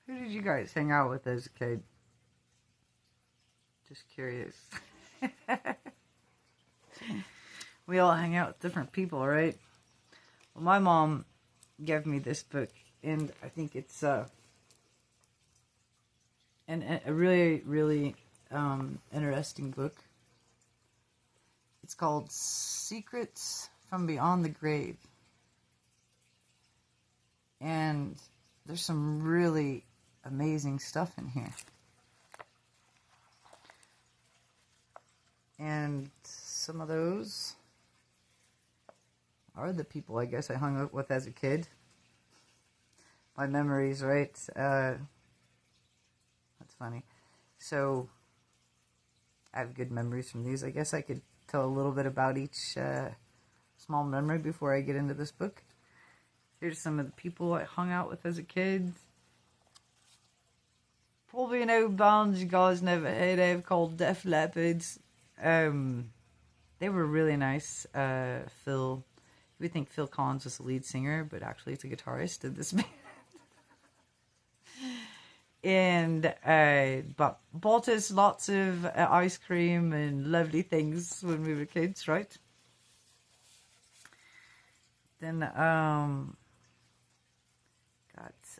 Who did you guys hang out with as a kid? Just curious. We all hang out with different people, right? Well, my mom gave me this book, and I think it's a really, really interesting book. It's called Secrets from Beyond the Grave. And there's some really amazing stuff in here. And some of those are the people I guess I hung out with as a kid. My memories, right? That's funny. So, I have good memories from these. I guess I could tell a little bit about each small memory before I get into this book. Here's some of the people I hung out with as a kid. Probably an old band you guys never heard of called Def Leppard. They were really nice. Phil, you would think Phil Collins was the lead singer, but actually it's a guitarist in this band. And bought us lots of ice cream and lovely things when we were kids, right? Then got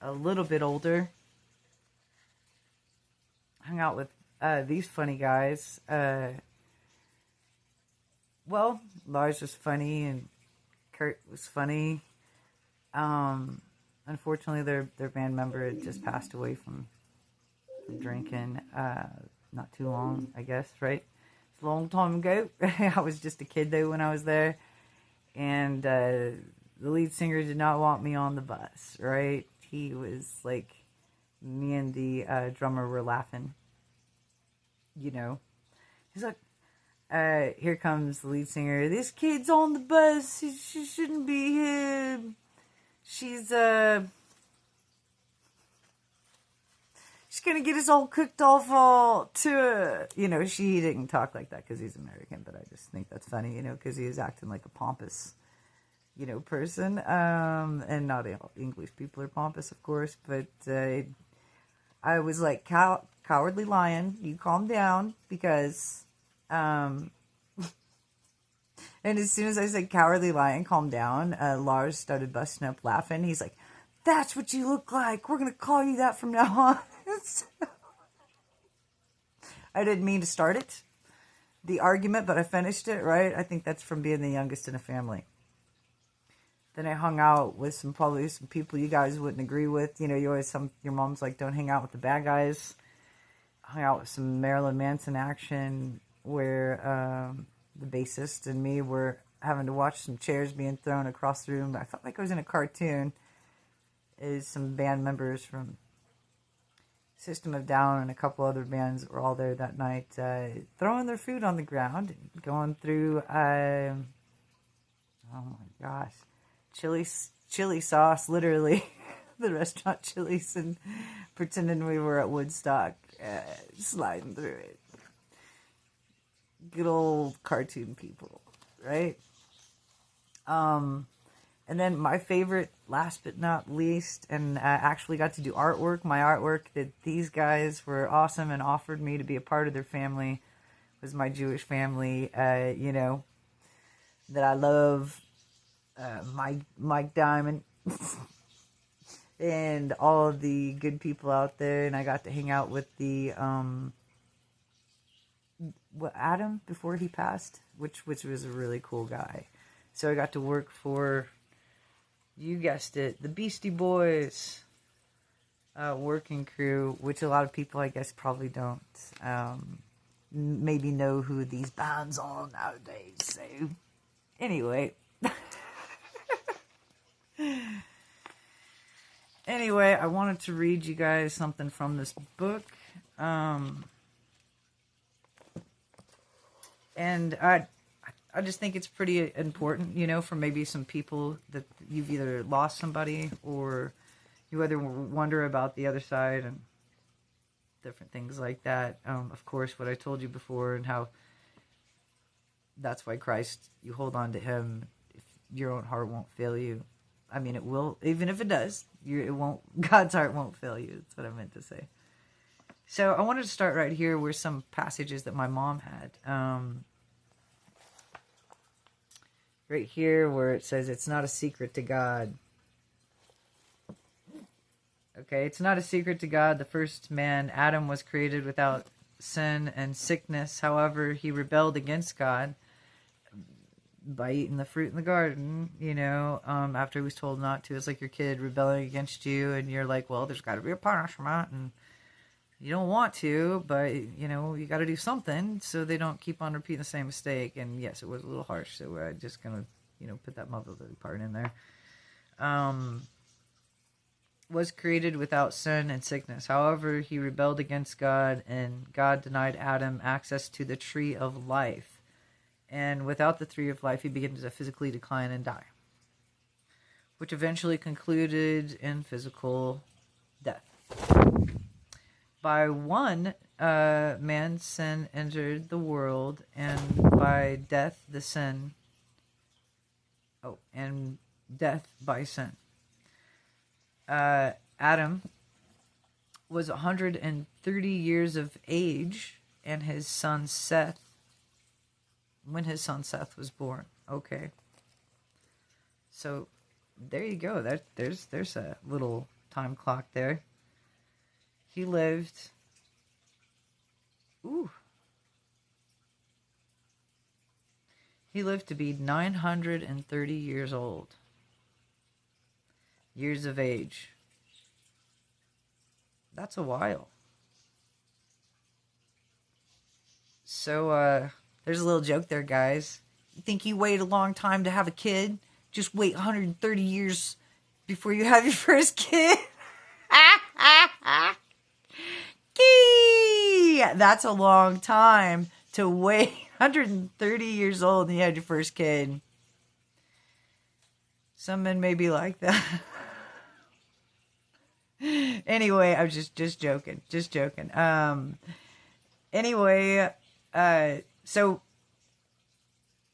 a little bit older. Hung out with these funny guys. Well, Lars was funny and Kurt was funny. Unfortunately, their band member had just passed away from drinking not too long, I guess, right? It's a long time ago. I was just a kid, though, when I was there. And the lead singer did not want me on the bus, right? He was like, me and the drummer were laughing. You know. He's like, here comes the lead singer. This kid's on the bus. She shouldn't be here. She's gonna get us all cooked off to, she didn't talk like that because he's American, but I just think that's funny, because he was acting like a pompous, person, and not English people are pompous, of course, but I was like, cowardly lion, you calm down, because, and as soon as I said cowardly lion, calm down, Lars started busting up laughing. He's like, that's what you look like. We're going to call you that from now on. I didn't mean to start it, the argument, but I finished it, right? I think that's from being the youngest in a family. Then I hung out with probably some people you guys wouldn't agree with. You always, your mom's like, don't hang out with the bad guys. I hung out with some Marilyn Manson action where the bassist and me were having to watch some chairs being thrown across the room. I felt like I was in a cartoon. Is some band members from System of Down and a couple other bands that were all there that night, throwing their food on the ground, and going through, oh my gosh, chili sauce, literally, the restaurant Chili's, and pretending we were at Woodstock, sliding through it. Good old cartoon people, right? And then my favorite, last but not least, and I actually got to do artwork. My artwork that these guys were awesome and offered me to be a part of their family was my Jewish family, that I love, Mike Diamond, and all of the good people out there. And I got to hang out with the, Adam before he passed, which was a really cool guy. So I got to work for, you guessed it, the Beastie Boys working crew, which a lot of people, I guess, probably don't maybe know who these bands are nowadays. So, anyway. Anyway, I wanted to read you guys something from this book. And I just think it's pretty important, for maybe some people that you've either lost somebody or you either wonder about the other side and different things like that. Of course, what I told you before and how that's why Christ, you hold on to him if your own heart won't fail you. I mean, it will, even if it does, it won't, God's heart won't fail you. That's what I meant to say. So I wanted to start right here with some passages that my mom had. Right here where it says, it's not a secret to God. Okay, it's not a secret to God. The first man, Adam, was created without sin and sickness. However, he rebelled against God by eating the fruit in the garden, after he was told not to. It's like your kid rebelling against you, and you're like, well, there's got to be a punishment, and you don't want to, but, you got to do something so they don't keep on repeating the same mistake. And yes, it was a little harsh, so I'm just going to, put that motherly part in there. Was created without sin and sickness. However, he rebelled against God, and God denied Adam access to the tree of life. And without the tree of life, he began to physically decline and die, which eventually concluded in physical death. By one man, sin entered the world, and by death, the sin. And death by sin. Adam was 130 years of age, and his son Seth, when his son Seth was born. Okay. So there you go. There's a little time clock there. He lived. He lived to be 930 years old. Years of age. That's a while. So, there's a little joke there, guys. You think you wait a long time to have a kid? Just wait 130 years before you have your first kid. That's a long time to wait. 130 years old and you had your first kid. Some men may be like that. Anyway, I was just joking. Anyway, so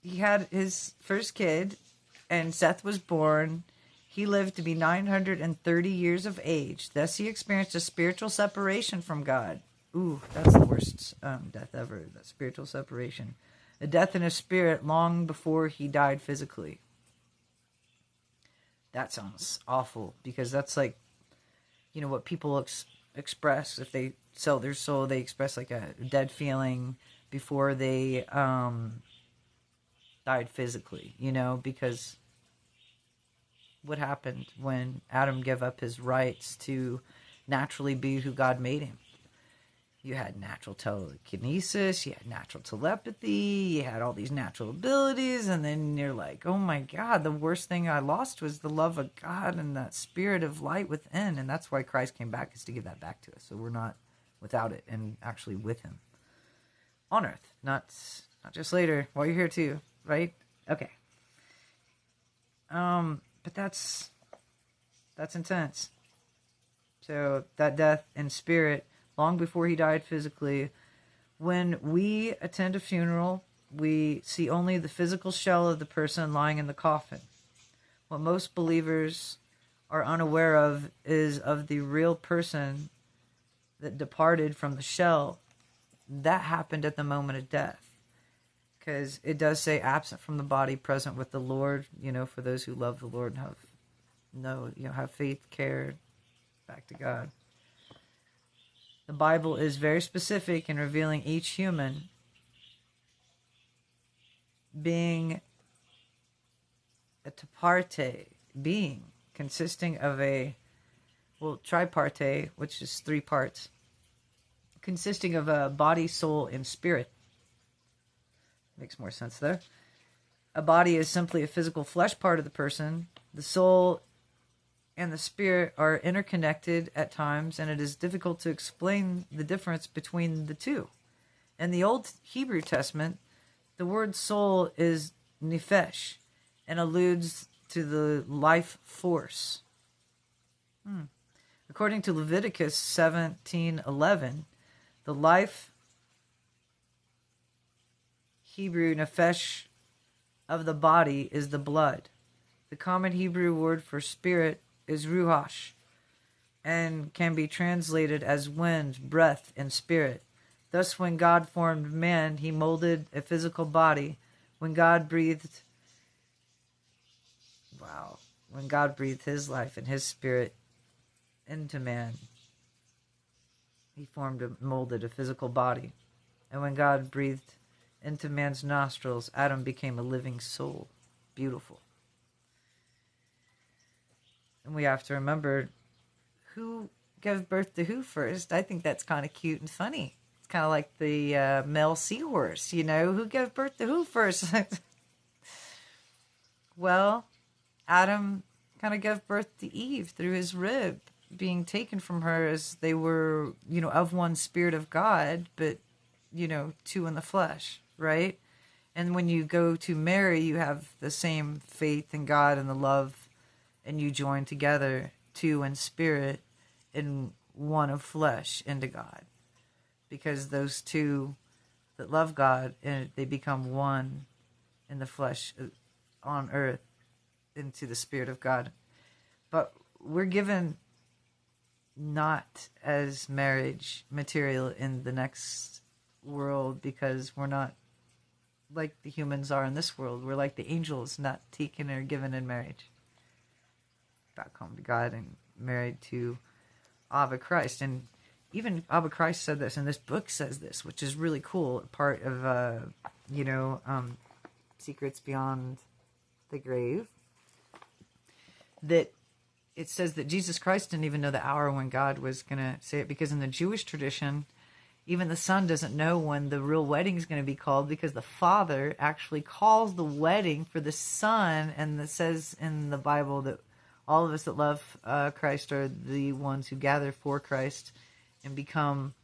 he had his first kid, and Seth was born. He lived to be 930 years of age. Thus, he experienced a spiritual separation from God. Ooh, that's the worst death ever, that spiritual separation. A death in his spirit long before he died physically. That sounds awful, because that's like, what people express if they sell their soul. They express like a dead feeling before they died physically, because what happened when Adam gave up his rights to naturally be who God made him? You had natural telekinesis, you had natural telepathy, you had all these natural abilities, and then you're like, oh my God, the worst thing I lost was the love of God and that spirit of light within, and that's why Christ came back, is to give that back to us, so we're not without it, and actually with him. On earth, not just later, while you're here too, right? Okay. But that's intense. So, that death in spirit, long before he died physically. When we attend a funeral, we see only the physical shell of the person lying in the coffin. What most believers are unaware of is of the real person that departed from the shell. That happened at the moment of death. Because it does say absent from the body, present with the Lord, for those who love the Lord and have faith, care, back to God. The Bible is very specific in revealing each human being a tripartite being, consisting of tripartite, which is 3 parts, consisting of a body, soul, and spirit. Makes more sense there. A body is simply a physical flesh part of the person. The soul and the spirit are interconnected at times, and it is difficult to explain the difference between the two. In the Old Hebrew Testament, the word soul is nephesh and alludes to the life force. According to Leviticus 17:11, the life Hebrew nephesh of the body is the blood. The common Hebrew word for spirit is ruach, and can be translated as wind, breath, and spirit. Thus, when God formed man, he molded a physical body. When God breathed his life and his spirit into man, he molded a physical body. And when God breathed into man's nostrils, Adam became a living soul. Beautiful. And we have to remember who gave birth to who first. I think that's kind of cute and funny. It's kind of like the male seahorse, who gave birth to who first? Well, Adam kind of gave birth to Eve through his rib being taken from her, as they were, of one spirit of God, but, two in the flesh, right? And when you go to Mary, you have the same faith in God and the love, and you join together, two in spirit and one of flesh into God. Because those two that love God, and they become one in the flesh on earth into the Spirit of God. But we're given not as marriage material in the next world, because we're not like the humans are in this world. We're like the angels, not taken or given in marriage. Back home to God and married to Abba Christ. And even Abba Christ said this, and this book says this, which is really cool. Part of, Secrets Beyond the Grave. That it says that Jesus Christ didn't even know the hour when God was going to say it, because in the Jewish tradition, even the son doesn't know when the real wedding is going to be called, because the father actually calls the wedding for the son. And it says in the Bible that all of us that love Christ are the ones who gather for Christ and become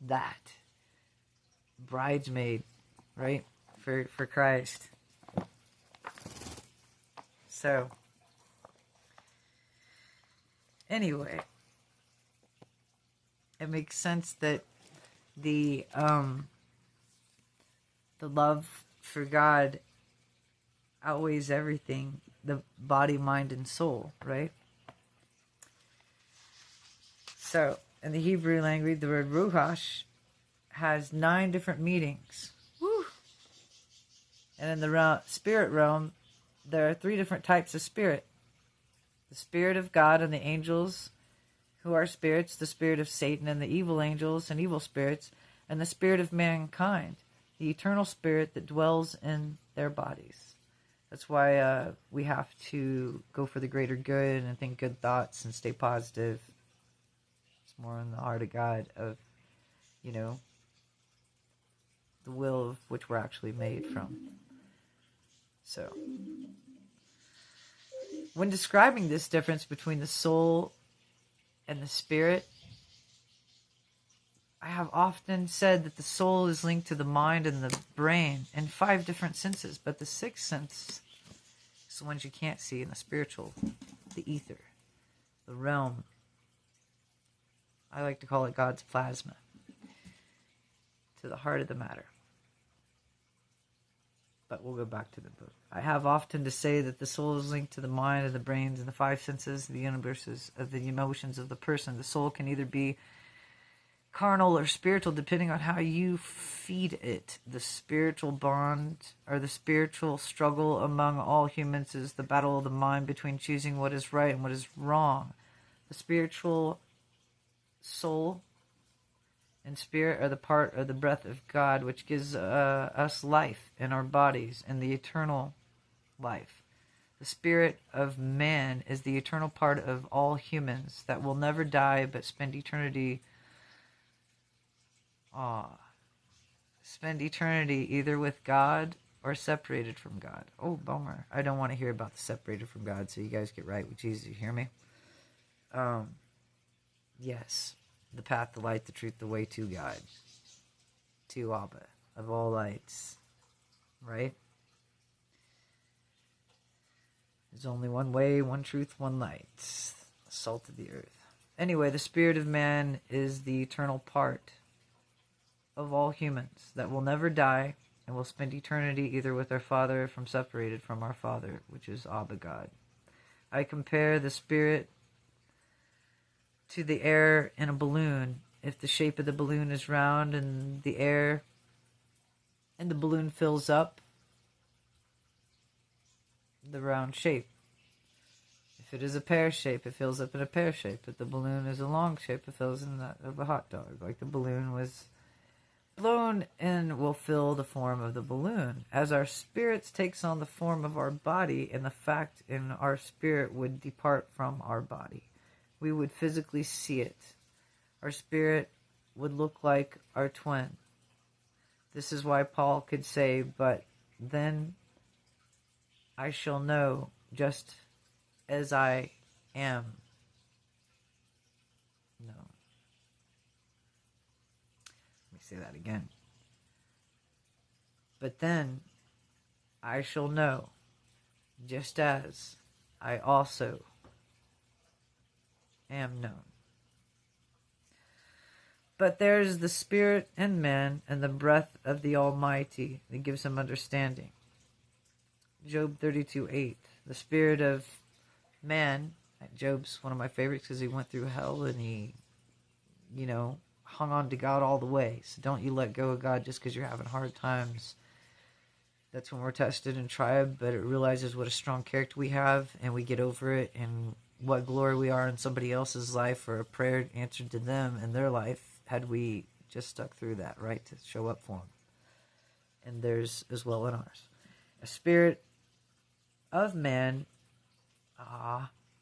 that bridesmaid, right, for Christ. So, anyway, it makes sense that the love for God outweighs everything, the body, mind, and soul, right? So, in the Hebrew language, the word ruach has 9 different meanings. Woo! And in the spirit realm, there are 3 different types of spirit. The spirit of God and the angels, who are spirits, the spirit of Satan and the evil angels and evil spirits, and the spirit of mankind, the eternal spirit that dwells in their bodies. That's why we have to go for the greater good and think good thoughts and stay positive. It's more in the heart of God, of, the will of which we're actually made from. So, when describing this difference between the soul and the spirit, I have often said that the soul is linked to the mind and the brain in 5 different senses, but the 6th sense is the ones you can't see in the spiritual, the ether, the realm. I like to call it God's plasma, to the heart of the matter. But we'll go back to the book. I have often to say that the soul is linked to the mind and the brains and the 5 senses, the universes of the emotions of the person. The soul can either be carnal or spiritual, depending on how you feed it. The spiritual bond, or the spiritual struggle among all humans, is the battle of the mind between choosing what is right and what is wrong. The spiritual soul and spirit are the part of the breath of God, which gives us life in our bodies and the eternal life. The spirit of man is the eternal part of all humans that will never die but spend eternity either with God or separated from God. Oh, bummer. I don't want to hear about the separated from God, so you guys get right with Jesus. You hear me? Yes. The path, the light, the truth, the way to God. To Abba, of all lights. Right? There's only one way, one truth, one light. The salt of the earth. Anyway, the spirit of man is the eternal part of all humans that will never die and will spend eternity either with our Father or from separated from our Father, which is Abba God. I compare the Spirit to the air in a balloon. If the shape of the balloon is round and the air and the balloon fills up the round shape. If it is a pear shape, it fills up in a pear shape. If the balloon is a long shape, it fills in that of a hot dog. Like the balloon was blown and will fill the form of the balloon. As our spirits takes on the form of our body, and the fact in our spirit would depart from our body, we would physically see it. Our spirit would look like our twin. This is why Paul could say, but then I shall know just as I am known. Let me say that again. But then I shall know just as I also am known. But there's the spirit in man and the breath of the Almighty that gives him understanding. Job 32:8. The spirit of man, Job's one of my favorites because he went through hell and he, hung on to God all the way. So don't you let go of God just because you're having hard times. That's when we're tested and tried, but it realizes what a strong character we have, and we get over it, and what glory we are in somebody else's life, or a prayer answered to them in their life, had we just stuck through that, right, to show up for them. And theirs as well in ours. A spirit of man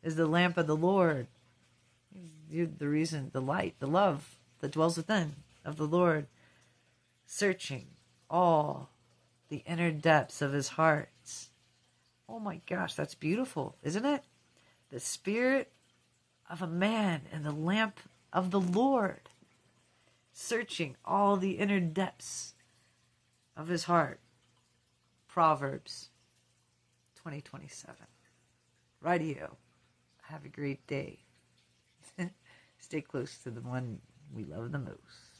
is the lamp of the Lord. You're the reason, the light, the love that dwells within of the Lord, searching all the inner depths of his hearts. Oh my gosh, that's beautiful, isn't it? The spirit of a man and the lamp of the Lord, searching all the inner depths of his heart. Proverbs 20:27. Radio. Have a great day. Stay close to the one we love the most.